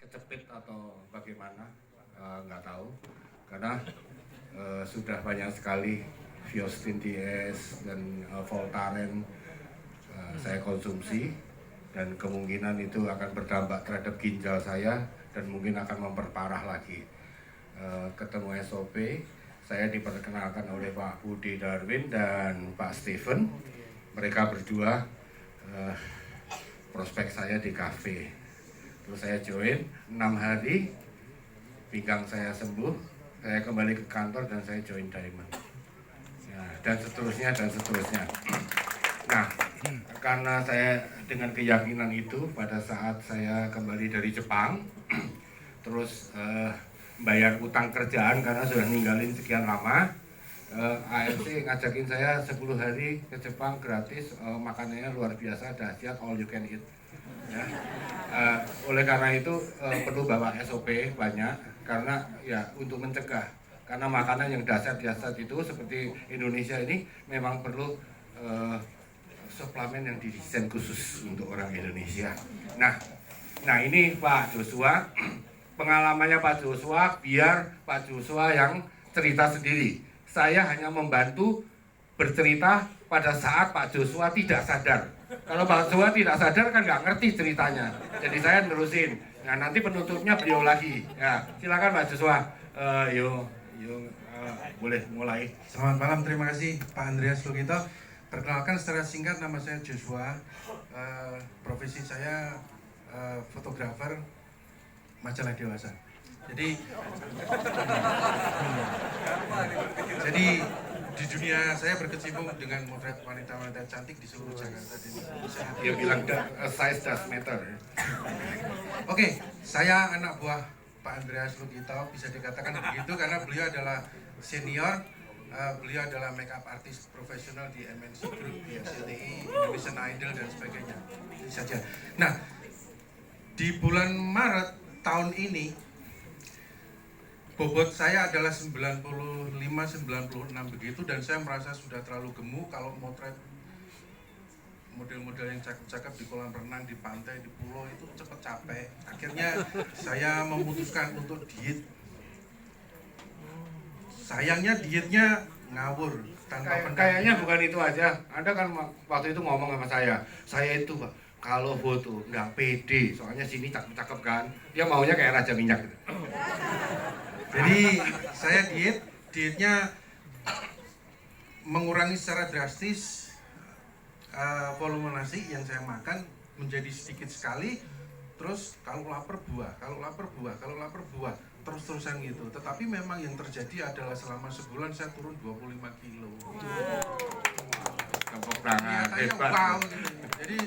kecepit atau bagaimana, nggak tahu. Karena sudah banyak sekali Viostin DS dan Voltaren saya konsumsi, dan kemungkinan itu akan berdampak terhadap ginjal saya dan mungkin akan memperparah lagi. Ketemu SOP, saya diperkenalkan oleh Pak Budi Darwin dan Pak Steven. Mereka berdua prospek saya di kafe. Terus saya join 6 hari, pinggang saya sembuh, saya kembali ke kantor dan saya join Diamond. Ya, dan seterusnya dan seterusnya. Nah, karena saya dengan keyakinan itu pada saat saya kembali dari Jepang, terus bayar utang kerjaan karena sudah ninggalin sekian lama, AFC ngajakin saya 10 hari ke Jepang gratis, makanannya luar biasa, dahsyat, all you can eat. Ya. Oleh karena itu perlu bawa SOP banyak, karena ya untuk mencegah, karena makanan yang dahsyat-dahsyat itu seperti Indonesia ini memang perlu suplemen yang didesain khusus untuk orang Indonesia. Nah ini Pak Joshua, pengalamannya Pak Joshua, biar Pak Joshua yang cerita sendiri. Saya hanya membantu bercerita pada saat Pak Joshua tidak sadar. Kalau Pak Joshua tidak sadar kan nggak ngerti ceritanya. Jadi saya nerusin. Nah nanti penutupnya beliau lagi. Ya silakan Pak Joshua. Boleh mulai. Selamat malam, terima kasih Pak Andreas Lugito. Perkenalkan secara singkat, nama saya Joshua. Profesi saya fotografer majalah dewasa. Jadi di dunia saya berkecimpung dengan motret wanita-wanita cantik di seluruh Jakarta dan Indonesia. Dia bilang size does matter. Oke, saya anak buah Pak Andreas Lugito, bisa dikatakan begitu karena beliau adalah senior. Beliau adalah makeup artist profesional di MNC Group, di RCTI, Indonesian Idol dan sebagainya. Itu saja. Nah, di bulan Maret tahun ini bobot saya adalah 95-96 begitu, dan saya merasa sudah terlalu gemuk kalau motret model-model yang cakep-cakep di kolam renang, di pantai, di pulau itu cepat capek. Akhirnya saya memutuskan untuk diet. Sayangnya dietnya ngawur tanpa pendampingan. Kayaknya bukan itu aja. Anda kan waktu itu ngomong sama saya itu Pak, kalau foto nggak pede, soalnya sini cakep-cakep kan. Dia maunya kayak raja minyak gitu. Jadi saya dietnya mengurangi secara drastis volume nasi yang saya makan menjadi sedikit sekali. Terus kalau lapar buah, terus-terusan gitu. Tetapi memang yang terjadi adalah selama sebulan saya turun 25 kilo. Tepuk tangan, hebat. Wow, gitu. Jadi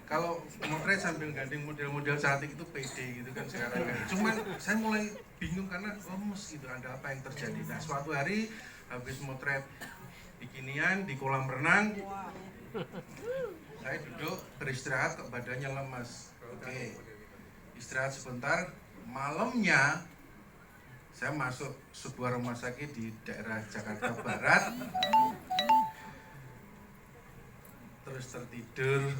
kalau motret sambil gandeng model-model cantik itu pede gitu kan sekarang kan. Cuman saya mulai bingung karena lemes gitu, ada apa yang terjadi. Nah suatu hari habis motret bikinian di kolam renang, saya duduk beristirahat kok badannya lemas. Oke, istirahat sebentar. Malamnya saya masuk sebuah rumah sakit di daerah Jakarta Barat, terus tertidur.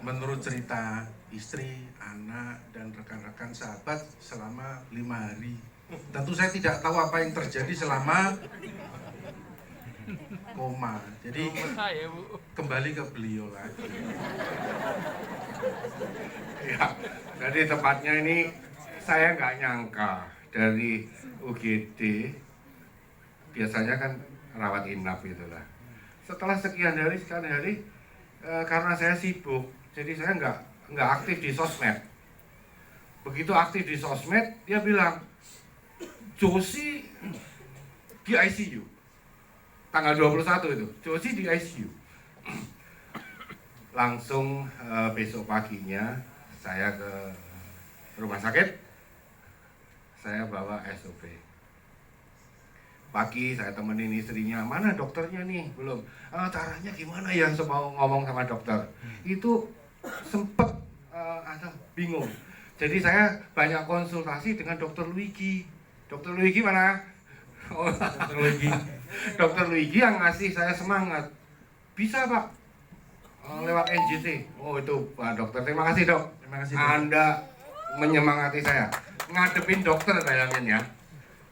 Menurut cerita istri, anak, dan rekan-rekan sahabat selama 5 hari. Tentu saya tidak tahu apa yang terjadi selama koma. Jadi kembali ke beliau lagi. Ya, jadi tepatnya ini saya nggak nyangka dari UGD, biasanya kan rawat inap gitulah. Setelah sekian hari, karena saya sibuk, jadi saya nggak aktif di sosmed. Begitu aktif di sosmed, dia bilang, Joshi di ICU. Tanggal 21 itu, Joshi di ICU. Langsung besok paginya saya ke rumah sakit, saya bawa SOP. Pagi saya temenin istrinya, mana dokternya nih? Belum. Caranya gimana ya mau ngomong sama dokter? Itu sempet bingung. Jadi saya banyak konsultasi dengan dokter Luigi. Dokter Luigi mana? Oh, dokter Luigi. Dokter Luigi yang ngasih saya semangat. Bisa Pak, lewat NGT. Oh itu Pak dokter, terima kasih dok. Terima kasih. Anda menyemangati saya. Ngadepin dokter bayangin ya.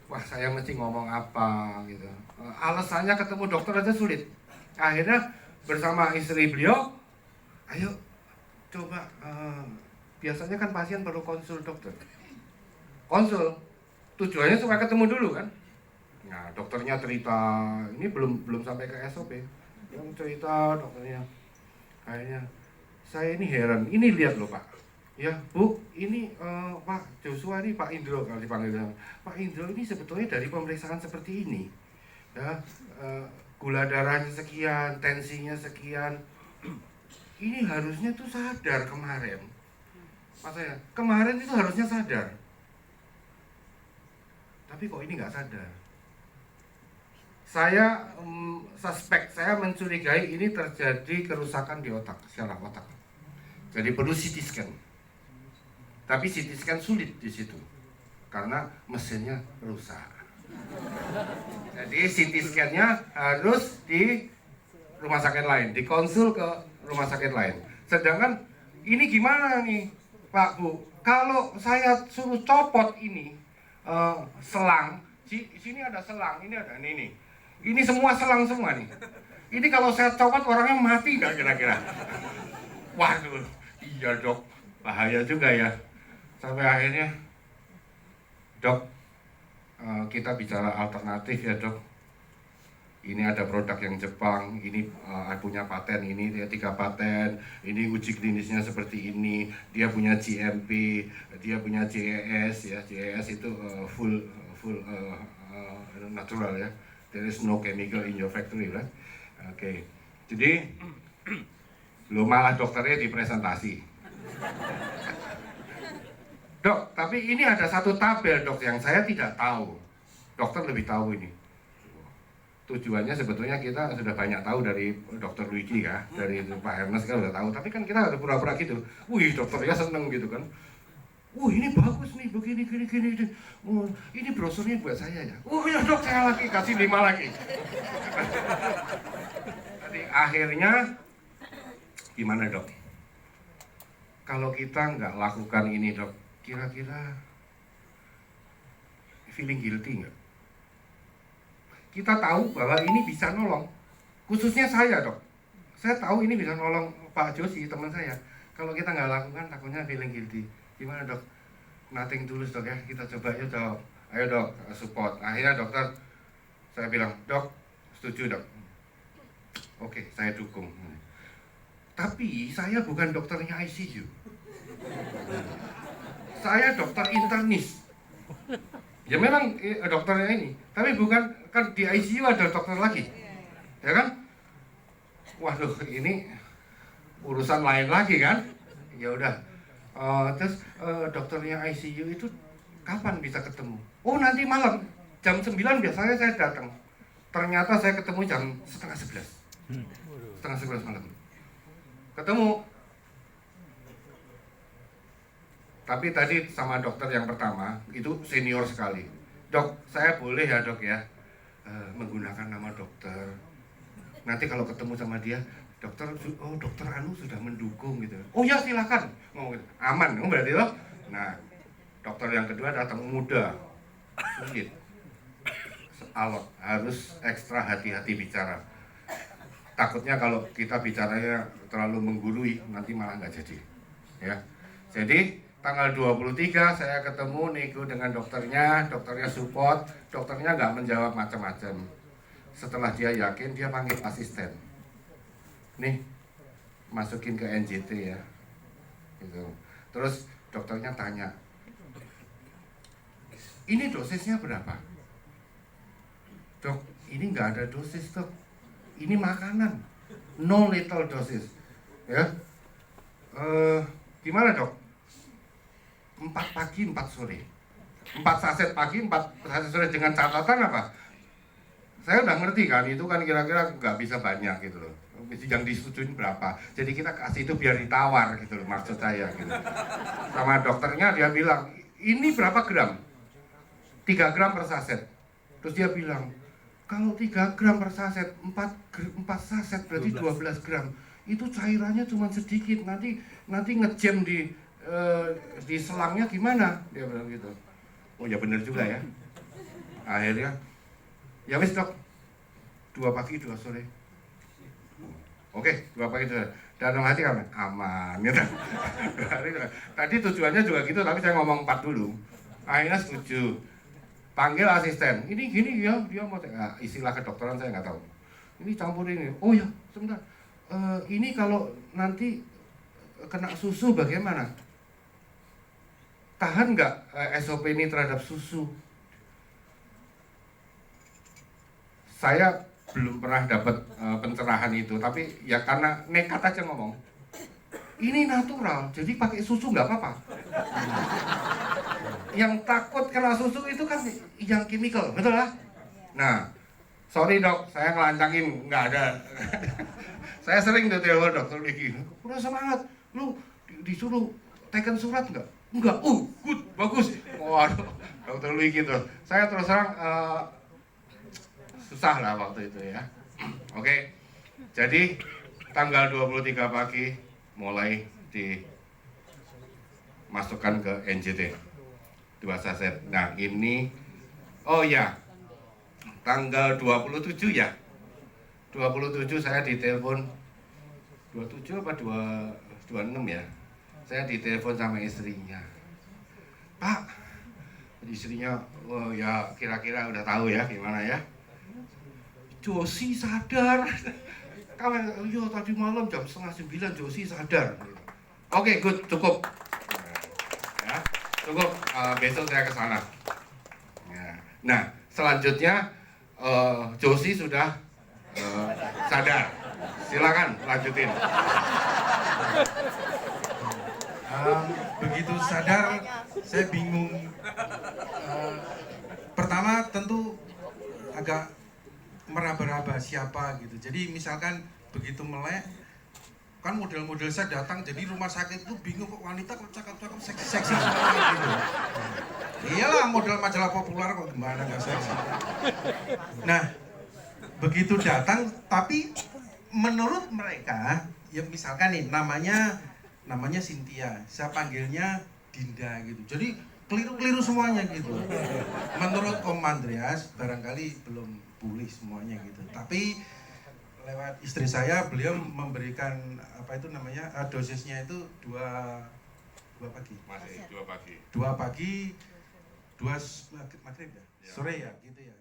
Wah, saya mesti ngomong apa gitu. Alasannya ketemu dokter aja sulit. Akhirnya bersama istri beliau, ayo coba, biasanya kan pasien perlu konsul dokter. Konsul, tujuannya supaya ketemu dulu kan. Nah, dokternya cerita, ini belum sampai ke SOP. Yang cerita dokternya, kayaknya saya ini heran, ini lihat loh Pak. Ya Bu, ini Pak Joshua ini Pak Indro kalau dipanggil. Pak Indro ini sebetulnya dari pemeriksaan seperti ini, ya, gula darahnya sekian, tensinya sekian. Ini harusnya tuh sadar kemarin. Mas saya, kemarin itu harusnya sadar. Tapi kok ini nggak sadar. Saya suspek, saya mencurigai ini terjadi kerusakan di otak, syaraf otak. Jadi perlu CT scan. Tapi CT scan sulit di situ karena mesinnya rusak. Jadi CT scan-nya harus di rumah sakit lain, dikonsul ke rumah sakit lain. Sedangkan ini gimana nih Pak Bu? Kalau saya suruh copot ini selang, sini ada selang, ini ada ini. Ini semua selang semua nih. Ini kalau saya copot orangnya mati nggak kira-kira? Waduh, iya dok, bahaya juga ya. Sampai akhirnya, dok, kita bicara alternatif ya dok. Ini ada produk yang Jepang, ini punya paten, ini dia 3 paten, ini uji klinisnya seperti ini, dia punya GMP, dia punya JES ya, JES itu full natural ya, there is no chemical in your factory right? Oke. Jadi lo malah dokternya dipresentasi. Dok, tapi ini ada satu tabel dok yang saya tidak tahu. Dokter lebih tahu ini. Tujuannya sebetulnya kita sudah banyak tahu dari dokter Luigi ya, dari Pak Ernest kan udah tahu. Tapi kan kita ada pura-pura gitu. Wih, dokternya seneng gitu kan. Ini bagus nih, begini. Ini brosurnya buat saya ya. Ya dok, saya lagi kasih 5 lagi. Jadi akhirnya gimana dok? Kalau kita nggak lakukan ini dok, kira-kira feeling guilty nggak? Kita tahu bahwa ini bisa nolong, khususnya saya dok. Saya tahu ini bisa nolong Pak Josi, teman saya. Kalau kita nggak lakukan, takutnya feeling guilty. Gimana dok? Nothing tulus dok ya, kita coba ya dok. Ayo dok, support. Akhirnya dokter, saya bilang, dok, setuju dok. Oke, saya dukung. Tapi saya bukan dokternya ICU. Saya dokter internis. Ya memang dokternya ini, tapi bukan, kan di ICU ada dokter lagi, ya kan? Waduh, ini urusan lain lagi kan? Ya udah, terus dokternya ICU itu kapan bisa ketemu? Oh nanti malam, jam 9 biasanya saya datang. Ternyata saya ketemu jam setengah 11 malam. Ketemu. Tapi tadi sama dokter yang pertama, itu senior sekali. Dok, saya boleh ya dok ya, menggunakan nama dokter. Nanti kalau ketemu sama dia, dokter Anu sudah mendukung gitu. Oh ya silakan, ngomong gitu. Aman, berarti loh. Nah, dokter yang kedua datang muda, sulit, alot, harus ekstra hati-hati bicara. Takutnya kalau kita bicaranya terlalu menggurui, nanti malah nggak jadi. Ya, jadi tanggal 23 saya ketemu nego dengan dokternya support, dokternya nggak menjawab macam-macam. Setelah dia yakin, dia panggil asisten. Nih, masukin ke NJT ya. Gitu. Terus dokternya tanya, ini dosisnya berapa? Dok, ini nggak ada dosis dok. Ini makanan, no lethal dosis. Ya, gimana dok? 4 pagi, 4 sore. 4 saset pagi, 4 saset sore dengan catatan apa? Saya udah ngerti kan, itu kan kira-kira nggak bisa banyak gitu loh. Yang disetujuin berapa. Jadi kita kasih itu biar ditawar gitu loh, maksud saya gitu. Sama dokternya dia bilang, ini berapa gram? 3 gram per saset. Terus dia bilang, kalau 3 gram per saset, 4 saset berarti 12 gram. Itu cairannya cuma sedikit, nanti ngejam di di selangnya gimana? Dia bilang gitu. Oh ya bener juga ya. Akhirnya, ya wis dok, 2 pagi 2 sore. Oke, 2 pagi 2 sore. Dalam hati kan aman gitu. Tadi tujuannya juga gitu, tapi saya ngomong 4 dulu. Akhirnya setuju. Panggil asisten. Ini gini ya, dia mau istilah kedokteran saya nggak tahu. Ini campur ini. Oh ya, sebentar. Ini kalau nanti kena susu bagaimana? Tahan nggak SOP ini terhadap susu? Saya belum pernah dapat pencerahan itu, tapi ya karena nekat aja ngomong. Ini natural, jadi pakai susu nggak apa-apa. Yang takut kena susu itu kan yang kimikal, betul lah? Nah, sorry dok, saya ngelancangin, nggak ada. Saya sering tuh telepon dokter Diki, udah semangat, lu disuruh teken surat nggak? Enggak, good, bagus. Waduh, dokter Diki tuh. Saya terus terang susah lah waktu itu ya. Oke, jadi tanggal 23 pagi mulai dimasukkan ke NJT 2 saset. Nah ini, oh ya, tanggal 27 ya, 27 saya ditelepon, 27 apa 26 ya, saya ditelepon sama istrinya. Pak, istrinya, oh ya kira-kira udah tahu ya gimana ya. Josi sadar. Kawan, iya tadi malam jam 8:30 Josi sadar. Oke, good, cukup. Ya, cukup. Besok saya ke sana. Ya. Nah, selanjutnya Josi sudah sadar. Silakan lanjutin. Begitu sadar, saya bingung. Pertama tentu agak meraba-raba siapa gitu. Jadi misalkan begitu melek, kan model-model saya datang, jadi rumah sakit itu bingung kok wanita kok cakep-cakep seksi-seksi gitu. Iyalah model majalah populer kok gimana nggak seksi. Nah, begitu datang, tapi menurut mereka, ya misalkan nih namanya Cynthia, saya panggilnya Dinda gitu. Jadi keliru-keliru semuanya gitu. Menurut Om Andreas barangkali belum pulih semuanya gitu. Tapi lewat istri saya, beliau memberikan apa itu namanya dosisnya itu 2 pagi. Masih 2 pagi. 2 pagi, 2 maghrib ya, sore ya gitu ya.